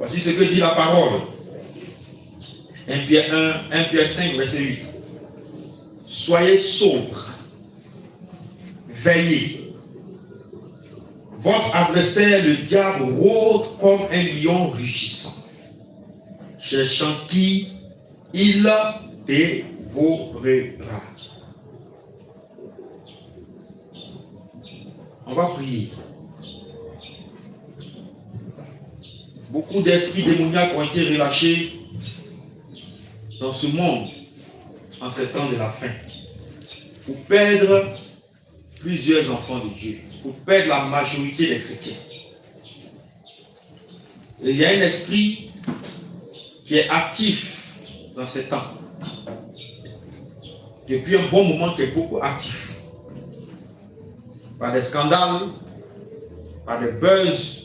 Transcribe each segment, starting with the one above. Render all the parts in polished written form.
Voici ce que dit la parole. 1 Pierre 5, verset 8. Soyez sobres, veillez. Votre adversaire, le diable, rôde comme un lion rugissant, cherchant qui il dévorera. On va prier. Beaucoup d'esprits démoniaques ont été relâchés dans ce monde en ces temps de la fin pour perdre plusieurs enfants de Dieu, pour perdre la majorité des chrétiens. Et il y a un esprit qui est actif dans ces temps. Depuis un bon moment, qui est beaucoup actif. Par des scandales, par des buzz,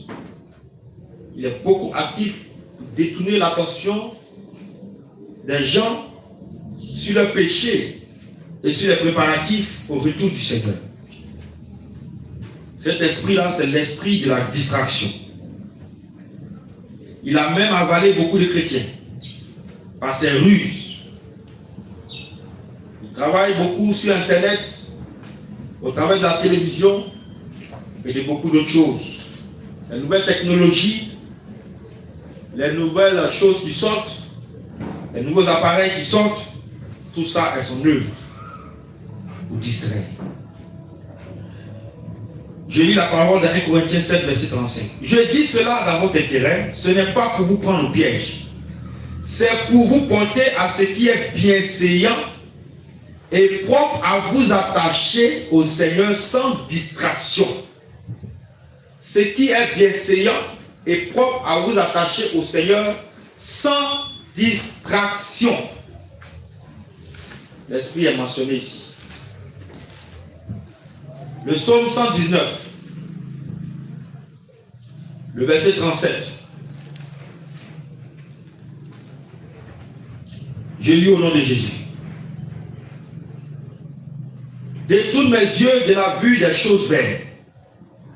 il est beaucoup actif pour détourner l'attention des gens sur le péché et sur les préparatifs au retour du Seigneur. Cet esprit-là, c'est l'esprit de la distraction. Il a même avalé beaucoup de chrétiens par ses ruses. Il travaille beaucoup sur Internet, au travers de la télévision et de beaucoup d'autres choses. Les nouvelles technologies, les nouvelles choses qui sortent, les nouveaux appareils qui sortent, tout ça est son œuvre pour distraire. Je lis la parole de 1 Corinthiens 7, verset 35. Je dis cela dans votre intérêt, ce n'est pas pour vous prendre au piège. C'est pour vous porter à ce qui est bienséant et propre à vous attacher au Seigneur sans distraction. Ce qui est bienséant et propre à vous attacher au Seigneur sans distraction. L'esprit est mentionné ici. Le psaume 119, le verset 37. Je lis au nom de Jésus. Détourne mes yeux de la vue des choses vaines.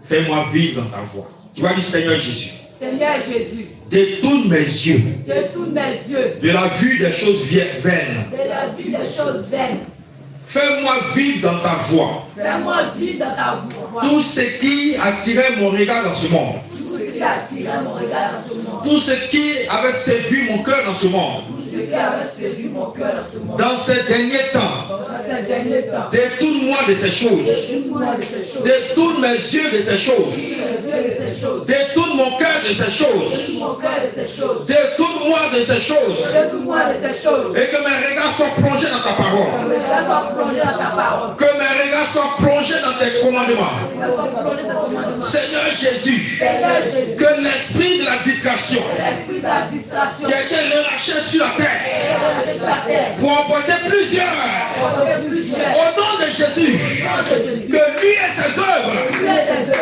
Fais-moi vivre dans ta voie. Tu vas dire Seigneur Jésus. Seigneur Jésus. Détourne mes yeux. Détourne mes yeux. De la vue des choses vaines. De la vue des choses vaines. Fais-moi vivre dans ta voie. Fais-moi vivre dans ta voie. Tout ce qui attirait mon regard dans ce monde. Tout ce qui attirait mon regard dans ce monde. Tout ce qui avait séduit mon cœur dans ce monde. Tout ce qui avait séduit mon cœur dans ce monde. Dans ces derniers temps. Dans ces derniers temps. Détourne-moi de ces choses. Détourne-moi de ces choses. Détourne mes yeux de ces choses. Détourne mon cœur de ces choses. Détourne-moi de ces choses. Détourne-moi de ces choses. Et que mes regards soient plongés dans ta parole. Que mes regards soient plongés dans tes commandements. Seigneur Jésus, que l'esprit de la distraction qui a été relâché sur la terre pour emporter plusieurs au nom de Jésus, que lui et ses œuvres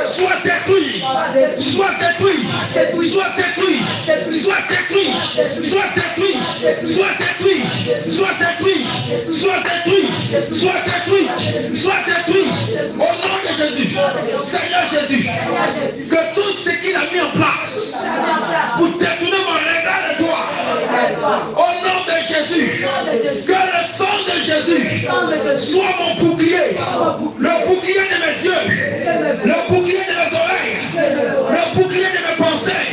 soient détruits, soient détruits, soient détruits, soient détruits, soient détruits, soient détruits, soient détruits, soient détruits, soient détruits, soient détruits au nom de Jésus. Seigneur Jésus, que tout ce qu'il a mis en place pour détourner mon regard de toi, au nom de Jésus, que le sang de Jésus soit mon bouclier, le bouclier de mes yeux, le bouclier de mes oreilles, le bouclier de mes pensées,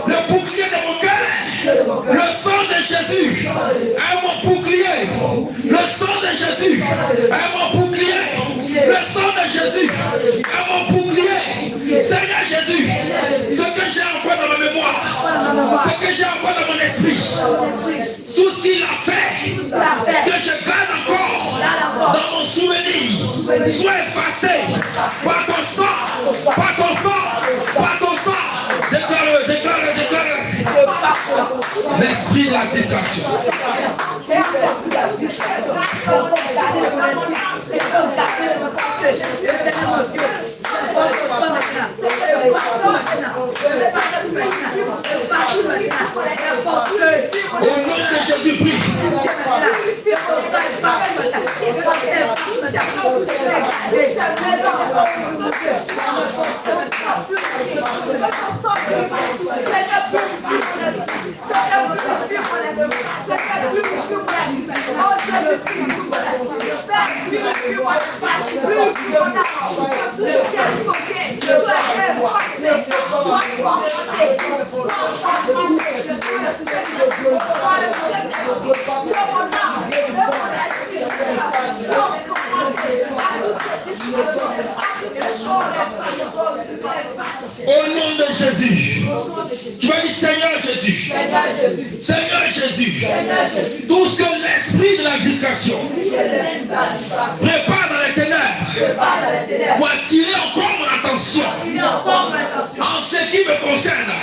le bouclier de mon cœur. Le sang de Jésus est mon bouclier. Le sang de Jésus est mon bouclier. Le sang de Jésus est mon bouclier. Seigneur Jésus, ce que j'ai encore dans ma mémoire, ce que j'ai encore dans mon esprit, tout ce qu'il a fait, que je garde encore dans mon souvenir, soit effacé par ton sang, par ton sang, par ton sang. Déclare-le, déclare-le, déclare-le. L'esprit de la distraction. Au nom de Jésus-Christ. Au nom de Jésus, tu vas dire Seigneur Jésus, Seigneur Jésus, tout ce que l'esprit de la distraction prépare dans les ténèbres pour attirer encore mon attention en ce qui me concerne,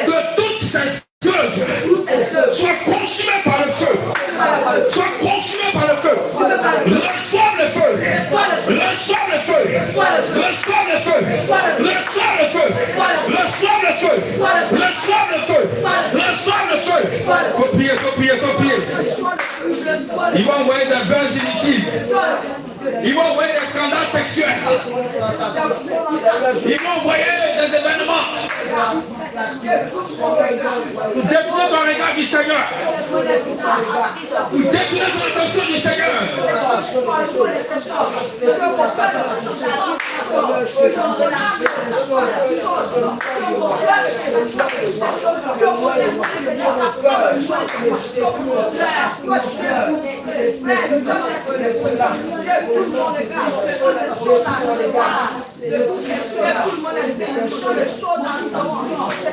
que toutes ces œuvres soient consumées par le feu, soient consumées par le feu. Reçois le feu, reçois le feu, reçois le feu, reçois le feu, reçois le feu, reçois le feu, reçois le feu. Faut prier, faut prier, faut prier. Ils vont envoyer des buzz inutiles. Ils vont envoyer des scandales sexuels. Ils vont envoyer des événements pour détourner ton regard du Seigneur, pour détourner ton attention du Seigneur.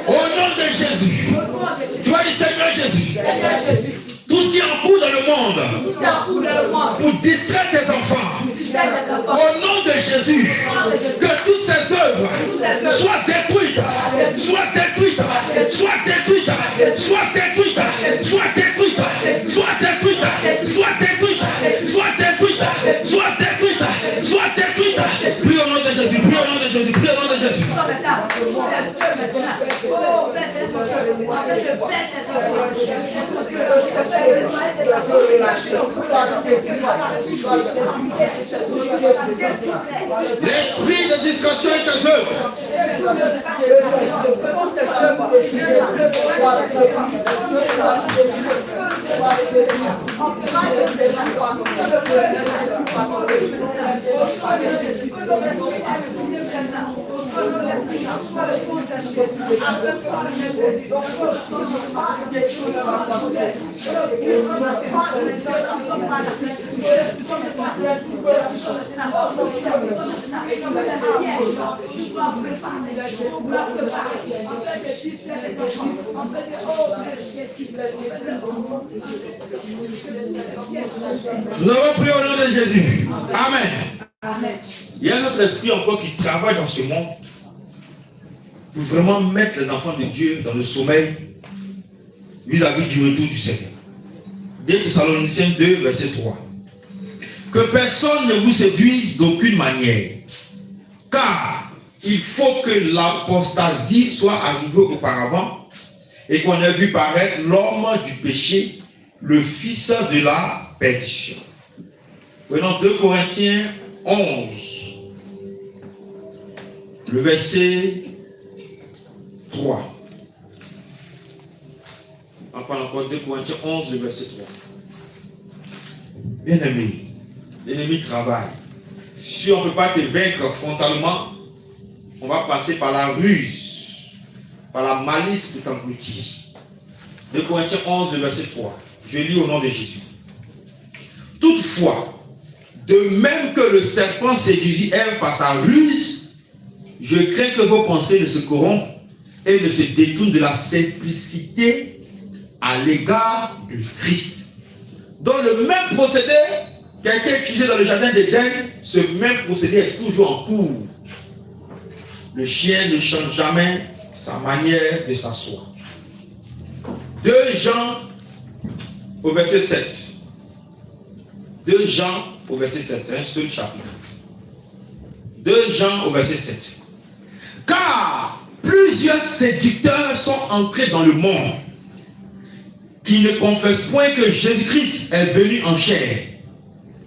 Au nom de Jésus, tu vas dire Seigneur Jésus, tout ce qui est en cours dans le monde pour distraire tes enfants, au nom de Jésus, que toutes ces œuvres soient détruites, soient détruites, soient détruites, soient détruites, soient détruites, soient détruites, soient détruites, soient détruites, soient détruites, soient détruites. Prie au nom de Jésus, prie au nom de Jésus, prie au nom de Jésus. L'esprit de distraction et ses œuvres. Nous avons prié au nom de Jésus. Amen. Il y a un autre esprit encore qui travaille dans ce monde pour vraiment mettre les enfants de Dieu dans le sommeil vis-à-vis du retour du Seigneur. 2 Thessaloniciens 2, verset 3. Que personne ne vous séduise d'aucune manière, car il faut que l'apostasie soit arrivée auparavant et qu'on ait vu paraître l'homme du péché, le fils de la perdition. Prenons 2 Corinthiens 11, le verset 3. On parle encore 2 Corinthiens 11, le verset 3. Bien-aimé, l'ennemi travaille. Si on ne peut pas te vaincre frontalement, on va passer par la ruse, par la malice pour t'engloutir. 2 Corinthiens 11, le verset 3. Je lis au nom de Jésus. Toutefois, de même que le serpent séduisit Ève par sa ruse, je crains que vos pensées ne se corrompent et ne se détournent de la simplicité à l'égard de Christ. Dans le même procédé qui a été utilisé dans le jardin d'Éden, ce même procédé est toujours en cours. Le chien ne change jamais sa manière de s'asseoir. 2 Jean au verset 7. 2 Jean au verset 7, c'est un seul chapitre. 2 Jean au verset 7. Car plusieurs séducteurs sont entrés dans le monde qui ne confessent point que Jésus-Christ est venu en chair.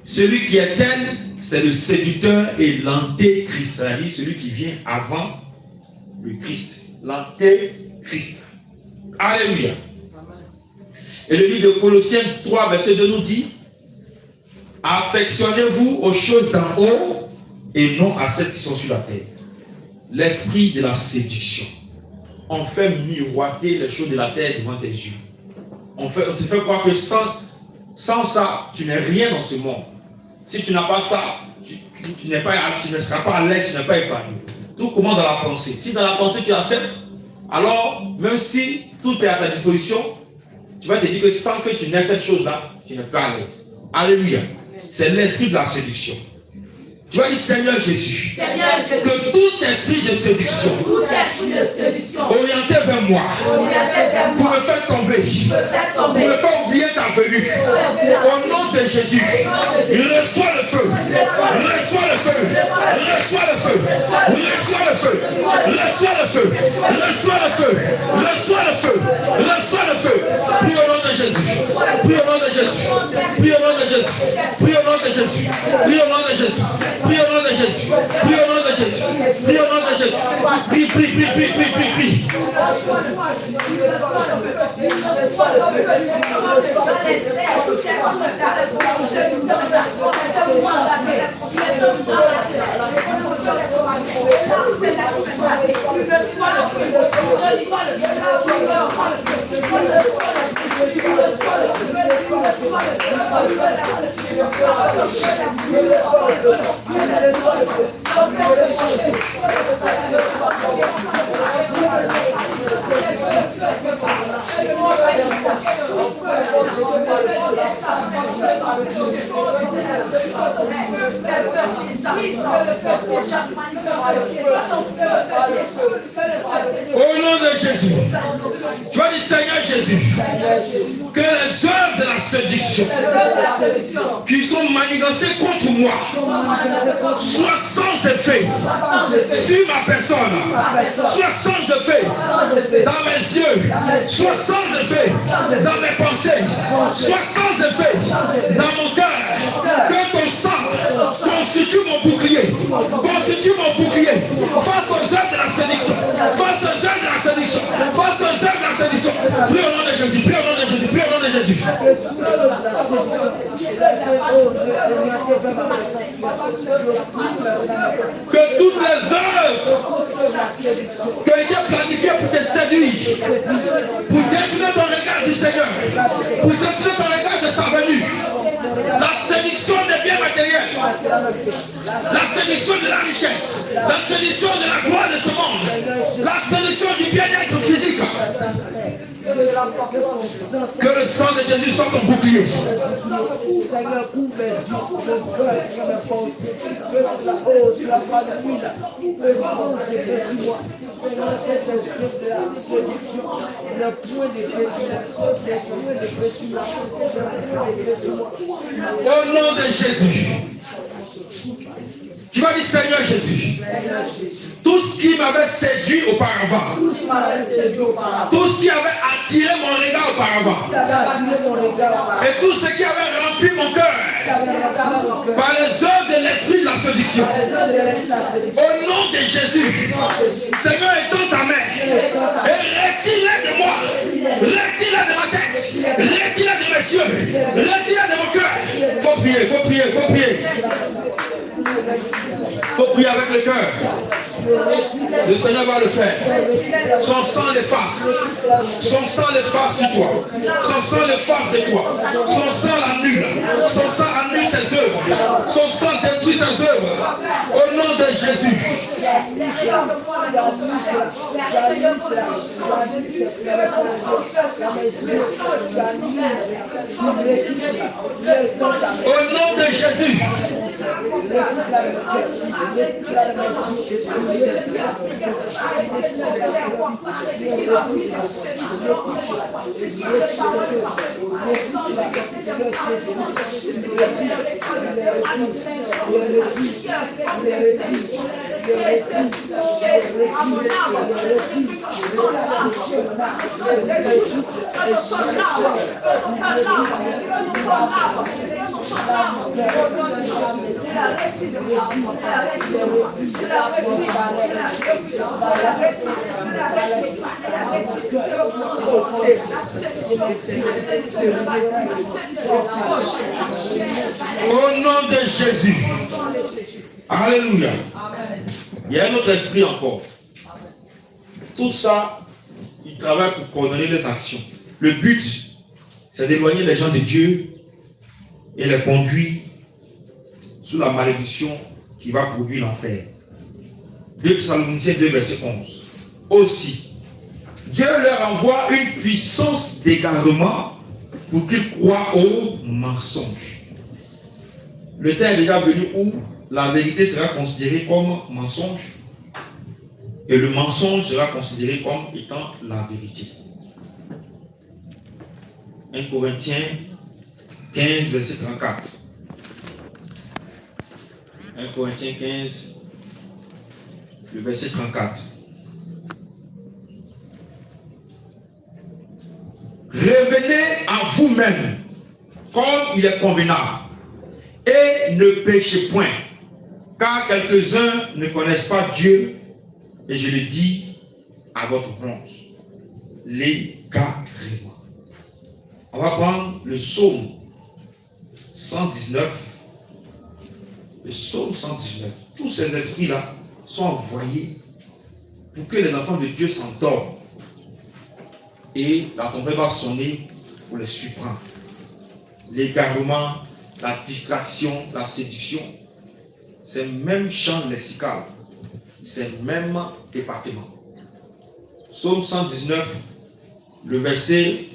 Celui qui est tel, c'est le séducteur et l'antéchrist, c'est-à-dire celui qui vient avant le Christ. L'antéchrist. Alléluia. Et le livre de Colossiens 3, verset 2 nous dit: affectionnez-vous aux choses d'en haut et non à celles qui sont sur la terre. L'esprit de la séduction. on fait miroiter les choses de la terre devant tes yeux. On te fait croire que sans ça, tu n'es rien dans ce monde. Si tu n'as pas ça, tu ne seras pas à l'aise, tu n'es pas épanoui. Tout commence dans la pensée. Si dans la pensée tu acceptes, alors même si tout est à ta disposition, tu vas te dire que sans que tu n'aies cette chose-là, tu n'es pas à l'aise. Alléluia. C'est l'esprit de la séduction. Tu vas dire, Seigneur Jésus, que tout esprit de séduction orienté vers moi, pour me faire tomber, pour me faire oublier ta venue, au nom de Jésus, reçois le feu, reçois le feu, reçois le feu, reçois le feu, reçois le feu, reçois le feu, reçois le feu, reçois le feu. Prie au nom de Jésus, prie au nom de Jésus, prie au nom de Jésus, prie au nom de Jésus, prie au nom de Jésus. Prie au nom de Jésus. Prie au nom de Jésus. Prie au nom de Jésus. Prie, prie, prie, prie, prie, prie, prie. Au nom de Jésus, tu vas dire Seigneur Jésus, que les œuvres de la séduction qui sont manigancées contre moi soient sans effet sur ma personne, soient sans effet dans mes yeux, soient sans effet dans mes pensées, soient sans effet dans mon cœur, que ton sang constitue mon bouclier, face aux œuvres de la séduction, face aux œuvres de la séduction, face aux œuvres de la séduction. Prie au nom de Jésus, prie au nom de Jésus, prie au nom de Jésus. Que toutes les œuvres qui ont été planifiées pour te séduire, pour détourner ton regard du Seigneur, pour détourner ton regard de sa venue, la séduction des biens matériels, la séduction de la richesse, la séduction de la gloire de ce monde, la séduction du bien-être physique. Que le sang de Jésus soit ton bouclier. Au nom de Jésus, tu vas dire Seigneur Jésus, tout ce qui m'avait séduit auparavant, tout ce qui avait attiré mon regard auparavant, et tout ce qui avait rempli mon cœur par les œuvres de l'esprit de la séduction, au nom de Jésus, Seigneur, étends ta main et retire-les de moi, retire-les de ma tête, retire-les de mes yeux, retire-les de mon cœur. Faut prier, faut prier, faut prier. Faut prier avec le cœur. Le Seigneur va le faire. Son sang l'efface. Son sang l'efface sur toi. Son sang l'efface de toi. Son sang l'annule. Son sang annule ses œuvres. Son sang détruit ses œuvres. Au nom de Jésus. Au nom de Jésus. Au nom de Jésus. Alléluia. Il y a un autre esprit encore. Tout ça, qui travaillent pour coordonner leurs actions. Le but, c'est d'éloigner les gens de Dieu et les conduire sous la malédiction qui va produire l'enfer. 2 Thessaloniciens 2, verset 11. Aussi, Dieu leur envoie une puissance d'égarement pour qu'ils croient au mensonge. Le temps est déjà venu où la vérité sera considérée comme mensonge et le mensonge sera considéré comme étant la vérité. 1 Corinthiens 15, verset 34. 1 Corinthiens 15, le verset 34. Revenez à vous-même comme il est convenable et ne péchez point, car quelques-uns ne connaissent pas Dieu, et je le dis à votre honte. L'égarement. On va prendre le psaume 119. Le psaume 119. Tous ces esprits-là sont envoyés pour que les enfants de Dieu s'endorment. Et la trompette va sonner pour les surprendre. L'égarement, la distraction, la séduction, c'est le même champ lexical, c'est le même département. Psaume 119, le verset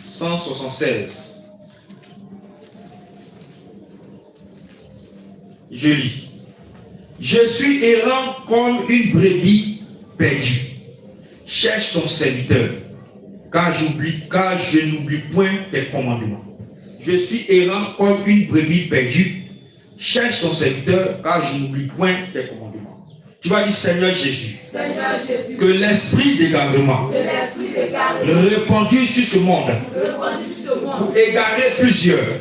176. Je lis. Je suis errant comme une brebis perdue. Cherche ton serviteur, car je n'oublie point tes commandements. Je suis errant comme une brebis perdue. Cherche ton serviteur, car je n'oublie point tes commandements. Tu vas dire, Seigneur Jésus, que l'esprit d'égarement répandu sur ce monde pour égarer plusieurs,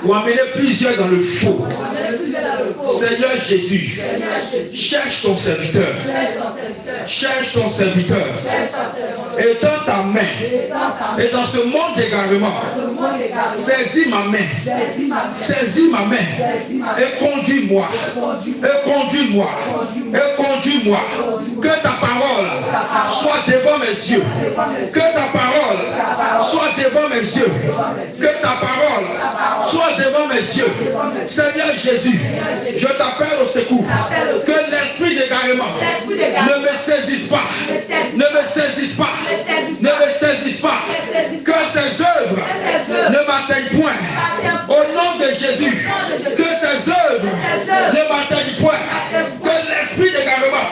pour amener plusieurs dans le faux. Seigneur Jésus, cherche ton serviteur, cherche ton serviteur, étends ta main, et dans ce monde d'égarement, saisis ma main, et conduis-moi, que ta parole soit devant mes yeux, que ta parole soit devant mes yeux, que ta parole soit devant mes yeux. Seigneur Jésus, je t'appelle au secours, que l'esprit d'égarement ne me saisisse pas, que ces œuvres ne m'atteignent point, au nom de Jésus, que ces œuvres ne m'atteignent point, que l'esprit d'égarement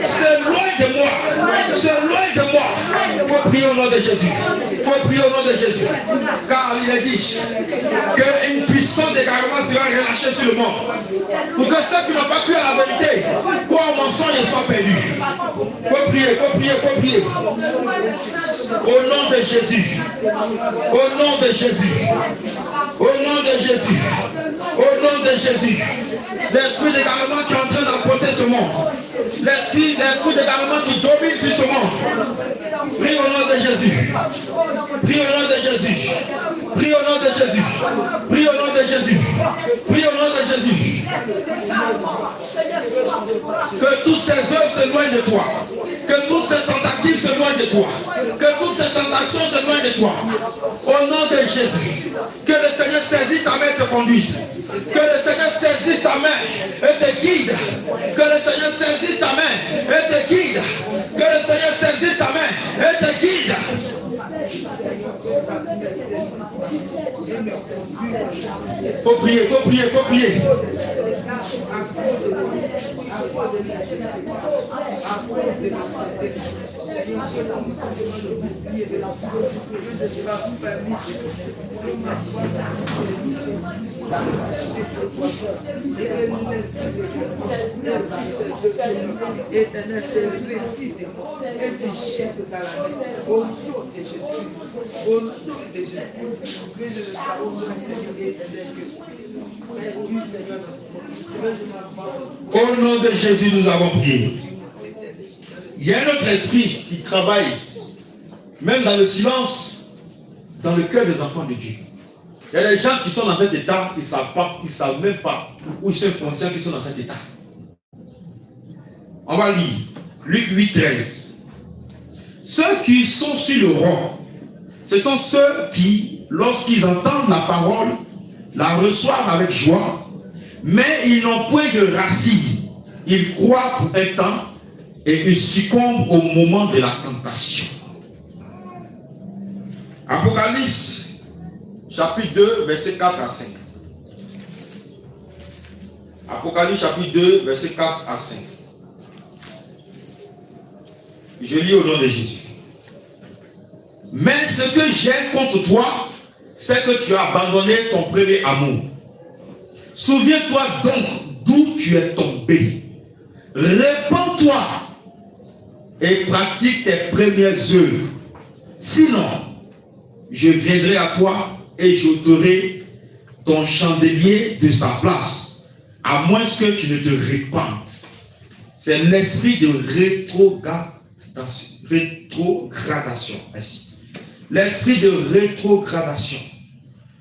s'éloigne de moi, il faut prier au nom de Jésus, car il est dit qu'une puissance d'égarement sera relâchée sur le monde, pour que ceux qui n'ont pas cru à la vérité croient au mensonge et soient perdus. Faut prier. Au nom de Jésus, l'esprit d'égarement qui est en train d'emporter ce monde, l'esprit d'égarement qui domine sur ce monde, prie au nom de Jésus, que toutes ces œuvres s'éloignent de toi, que toutes ces tentatives s'éloignent de toi, que toutes ces tentations s'éloignent de toi, au nom de Jésus. Que le Seigneur saisisse ta main et te conduise, que le Seigneur saisisse ta main et te guide, que le Seigneur saisisse ta main et te guide, que le Seigneur saisisse ta main et te guide. Faut prier. Au nom de Jésus, nous avons prié. Il y a un autre esprit qui travaille, même dans le silence, dans le cœur des enfants de Dieu. Il y a des gens qui sont dans cet état, ils ne savent même pas, ou ils sont conscients qu'ils sont dans cet état. On va lire Luc 8, 13. Ceux qui sont sur le roi, ce sont ceux qui, lorsqu'ils entendent la parole, la reçoivent avec joie, mais ils n'ont point de racine. Ils croient pour un temps et ils succombent au moment de la tentation. Apocalypse, chapitre 2, versets 4 à 5. Apocalypse, chapitre 2, versets 4 à 5. Je lis au nom de Jésus. Mais ce que j'ai contre toi, c'est que tu as abandonné ton premier amour. Souviens-toi donc d'où tu es tombé. Répands-toi et pratique tes premières œuvres. Sinon, je viendrai à toi et j'ôterai ton chandelier de sa place, à moins que tu ne te répandes. C'est l'esprit de rétrogradation. Merci. L'esprit de rétrogradation.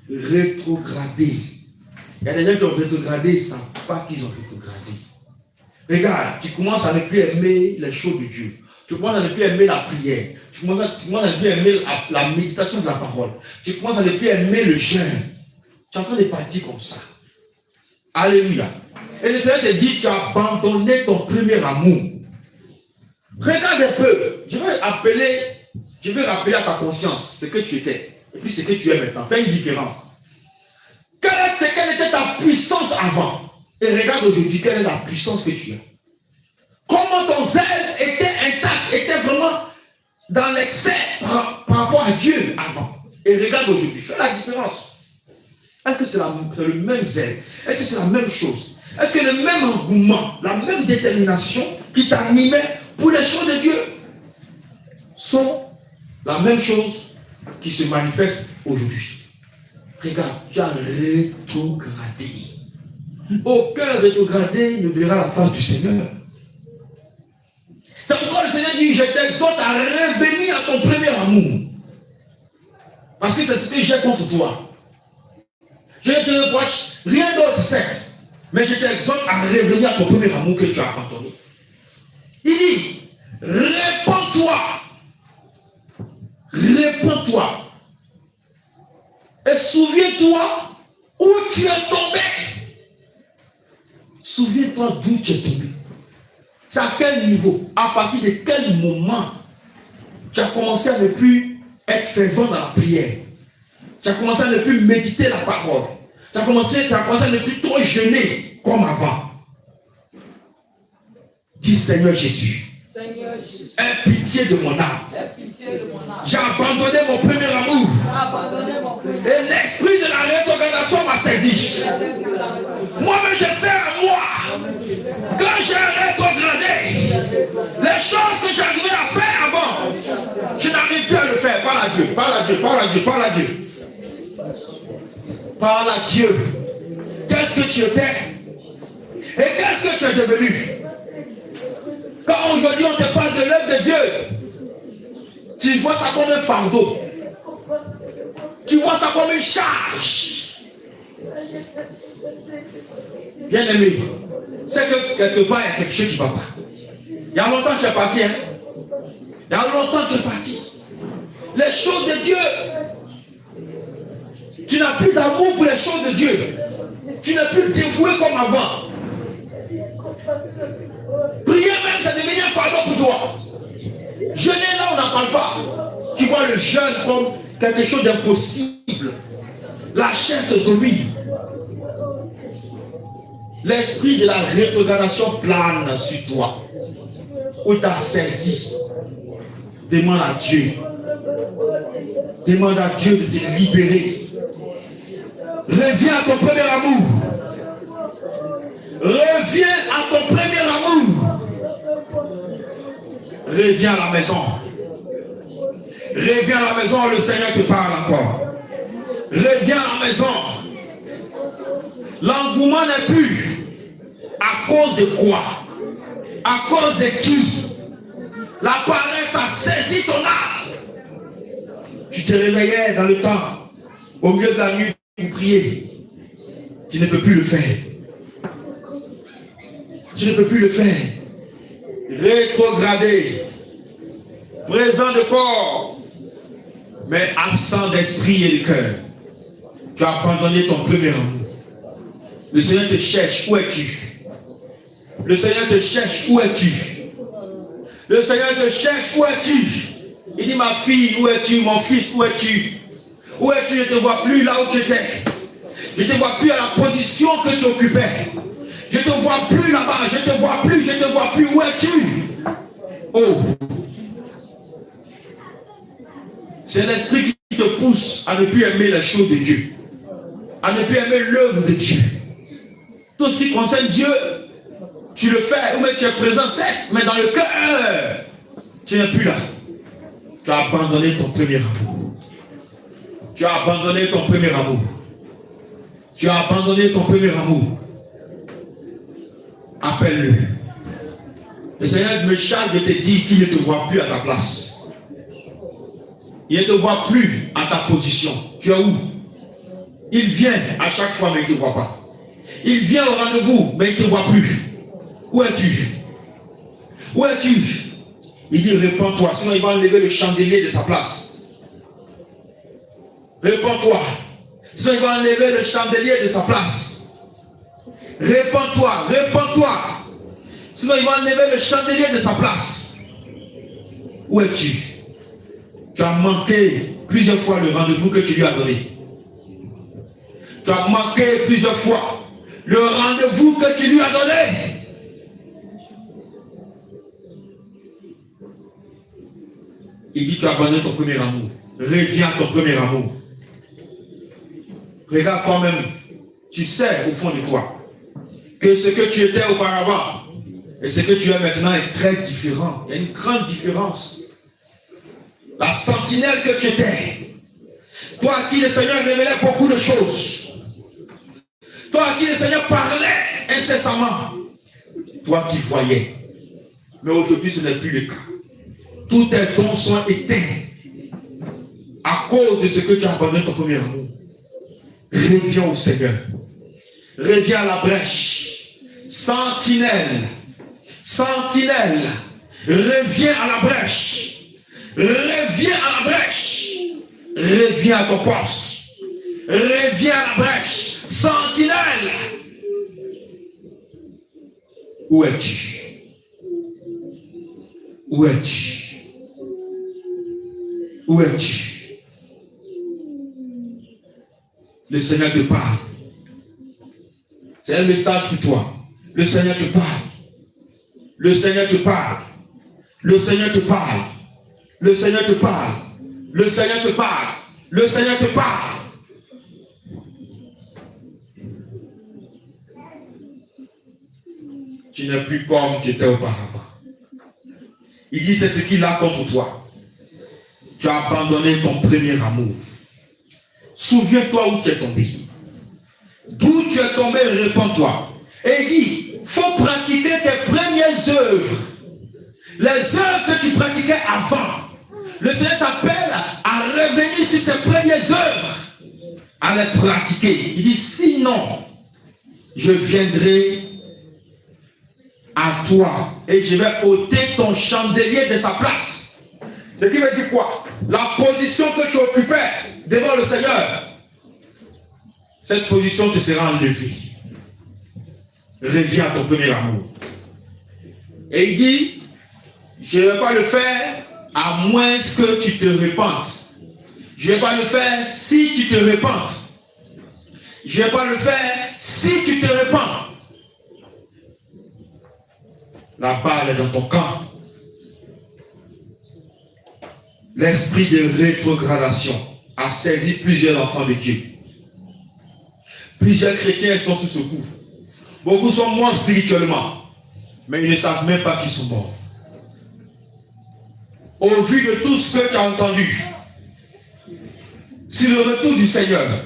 Rétrograder. Il y a des gens qui ont rétrogradé, ils ne savent pas qu'ils ont rétrogradé. Regarde, tu commences à ne plus aimer les choses de Dieu. Tu commences à ne plus aimer la prière. Tu commences à ne plus aimer la méditation de la parole. Tu commences à ne plus aimer le jeûne. Tu es en train de partir comme ça. Alléluia. Et le Seigneur te dit, tu as abandonné ton premier amour. Regarde un peu. Je vais rappeler à ta conscience ce que tu étais. Et puis ce que tu es maintenant. Fais une différence. Quelle était ta puissance avant? Et regarde aujourd'hui, quelle est la puissance que tu as. Comment ton zèle était intact, était vraiment dans l'excès par rapport à Dieu avant. Et regarde aujourd'hui, fais la différence. Est-ce que c'est le même zèle? Est-ce que c'est la même chose? Est-ce que le même engouement, la même détermination qui t'animait pour les choses de Dieu sont la même chose qui se manifeste aujourd'hui? Regarde, tu as rétrogradé. Aucun rétrogradé ne verra la face du Seigneur. C'est pourquoi le Seigneur dit, je t'exhorte à revenir à ton premier amour. Parce que c'est ce que j'ai contre toi. Je ne te reproche rien d'autre, certes. Mais je t'exhorte à revenir à ton premier amour que tu as abandonné. Il dit, répands-toi. Répands-toi. Et souviens-toi où tu es tombé. Souviens-toi d'où tu es tombé. C'est à quel niveau, à partir de quel moment tu as commencé à ne plus être fervent dans la prière. Tu as commencé à ne plus méditer la parole. Tu as commencé à ne plus trop jeûner comme avant. Dis Seigneur Jésus. Aie pitié de mon âme. J'ai abandonné mon premier amour. Et l'esprit de la rétrogradation m'a saisi. Moi-même, je sais à moi. Quand j'ai rétrogradé, les choses que j'arrivais à faire avant, je n'arrive plus à le faire. Parle à Dieu, parle à Dieu, parle à Dieu, parle à Dieu. Parle à Dieu. Qu'est-ce que tu étais? Et qu'est-ce que tu es devenu? Quand aujourd'hui on te parle de l'œuvre de Dieu, tu vois ça comme un fardeau. Tu vois ça comme une charge. Bien aimé, c'est que quelque part il y a quelque chose qui ne va pas. Il y a longtemps que tu es parti. Hein? Il y a longtemps que tu es parti. Les choses de Dieu. Tu n'as plus d'amour pour les choses de Dieu. Tu n'es plus dévoué comme avant. Prier même, ça devient un fardeau pour toi. Jeûner là, on n'en parle pas. Tu vois le jeûne comme quelque chose d'impossible. La chair te domine. L'esprit de la rétrogradation plane sur toi. Où tu as saisi. Demande à Dieu. Demande à Dieu de te libérer. Reviens à ton premier amour. Reviens à ton premier amour. Reviens à la maison. Reviens à la maison, le Seigneur te parle encore. Reviens à la maison. L'engouement n'est plus. À cause de quoi? À cause de qui? La paresse a saisi ton âme. Tu te réveillais dans le temps, au milieu de la nuit pour prier. Tu ne peux plus le faire. Tu ne peux plus le faire. Rétrograder. présent de corps, mais absent d'esprit et de cœur. Tu as abandonné ton premier amour. Le Seigneur te cherche, où es-tu? Le Seigneur te cherche, où es-tu? Le Seigneur te cherche, où es-tu? Il dit, ma fille, où es-tu? Mon fils, où es-tu? Où es-tu? Je ne te vois plus là où tu étais. Je ne te vois plus à la position que tu occupais. Je ne te vois plus là-bas. Je ne te vois plus. Je ne te vois plus. Où es-tu? Oh. C'est l'esprit qui te pousse à ne plus aimer les choses de Dieu. À ne plus aimer l'œuvre de Dieu. Tout ce qui concerne Dieu, tu le fais. Ou même tu es présent, certes, mais dans le cœur, tu n'es plus là. Tu as abandonné ton premier amour. Tu as abandonné ton premier amour. Tu as abandonné ton premier amour. Appelle-le. Le Seigneur me charge de te dire qu'il ne te voit plus à ta place. Il ne te voit plus à ta position. Tu es où? Il vient à chaque fois, mais il ne te voit pas. Il vient au rendez-vous, mais il ne te voit plus. Où es-tu? Où es-tu? Il dit, répands-toi, sinon il va enlever le chandelier de sa place. Répands-toi, sinon il va enlever le chandelier de sa place. Répands-toi, répands-toi, sinon il va enlever le chandelier de sa place. Où es-tu? Tu as manqué plusieurs fois le rendez-vous que tu lui as donné. Tu as manqué plusieurs fois le rendez-vous que tu lui as donné. Il dit, tu as abandonné ton premier amour. Reviens à ton premier amour. Regarde toi-même. Tu sais au fond de toi que ce que tu étais auparavant et ce que tu es maintenant est très différent. Il y a une grande différence. La sentinelle que tu étais, toi à qui le Seigneur révélait beaucoup de choses, toi à qui le Seigneur parlait incessamment, toi qui voyais. Mais aujourd'hui ce n'est plus le cas. Tous tes dons sont éteints à cause de ce que tu as abandonné ton premier amour. Reviens au Seigneur. Reviens à la brèche. Sentinelle. Sentinelle. Reviens à la brèche. Reviens à la brèche. Reviens à ton poste. Reviens à la brèche. Sentinelle. Où es-tu? Où es-tu? Où es-tu? Le Seigneur te parle. C'est un message pour toi. Le Seigneur te parle. Le Seigneur te parle. Le Seigneur te parle. Le Seigneur te parle. Le Seigneur te parle. Le Seigneur te parle. Tu n'es plus comme tu étais auparavant. Il dit, c'est ce qu'il a contre toi. Tu as abandonné ton premier amour. Souviens-toi où tu es tombé. D'où tu es tombé, répands-toi. Et il dit, il faut pratiquer tes premières œuvres. Les œuvres que tu pratiquais avant. Le Seigneur t'appelle à revenir sur ces premières œuvres. À les pratiquer. Il dit, sinon, je viendrai à toi et je vais ôter ton chandelier de sa place. Ce qui veut dire quoi? La position que tu occupais devant le Seigneur, cette position te sera enlevée. Reviens à ton premier amour. Et il dit, je ne vais pas le faire à moins que tu te repentes. Je ne vais pas le faire si tu te repentes. Je ne vais pas le faire si tu te repens. La balle est dans ton camp. L'esprit de rétrogradation a saisi plusieurs enfants de Dieu. Plusieurs chrétiens sont sous ce coup. Beaucoup sont morts spirituellement, mais ils ne savent même pas qu'ils sont morts. Au vu de tout ce que tu as entendu, sur le retour du Seigneur,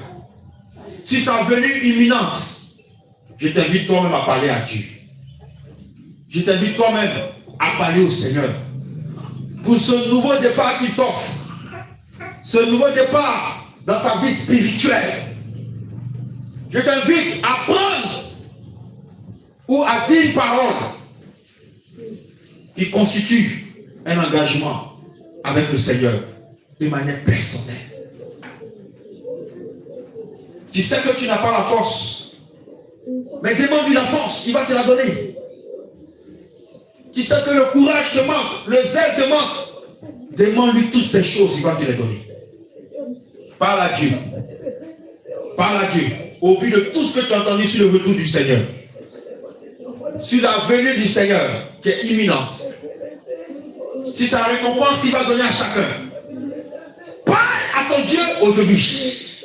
si sa venue imminente, je t'invite toi-même à parler à Dieu. Je t'invite toi-même à parler au Seigneur. Pour ce nouveau départ qu'il t'offre, ce nouveau départ dans ta vie spirituelle, je t'invite à prendre ou à dire une parole qui constitue un engagement avec le Seigneur de manière personnelle. Tu sais que tu n'as pas la force, mais demande-lui la force, il va te la donner. Tu sais que le courage te manque, le zèle te manque, demande-lui toutes ces choses, il va te les donner. Parle à Dieu. Parle à Dieu. Au vu de tout ce que tu as entendu sur le retour du Seigneur, sur la venue du Seigneur qui est imminente, si sa récompense qu'il va donner à chacun, parle à ton Dieu aujourd'hui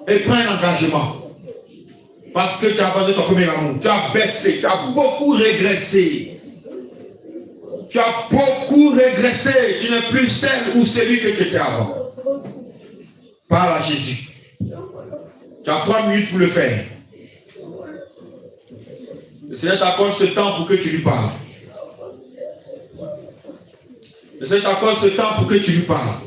et prends un engagement. Parce que tu as abandonné ton premier amour, tu as baissé, tu as beaucoup régressé. Tu as beaucoup régressé, tu n'es plus celle ou celui que tu étais avant. Parle à Jésus. Tu as 3 minutes pour le faire. Le Seigneur t'accorde ce temps pour que tu lui parles. Le Seigneur t'accorde ce temps pour que tu lui parles.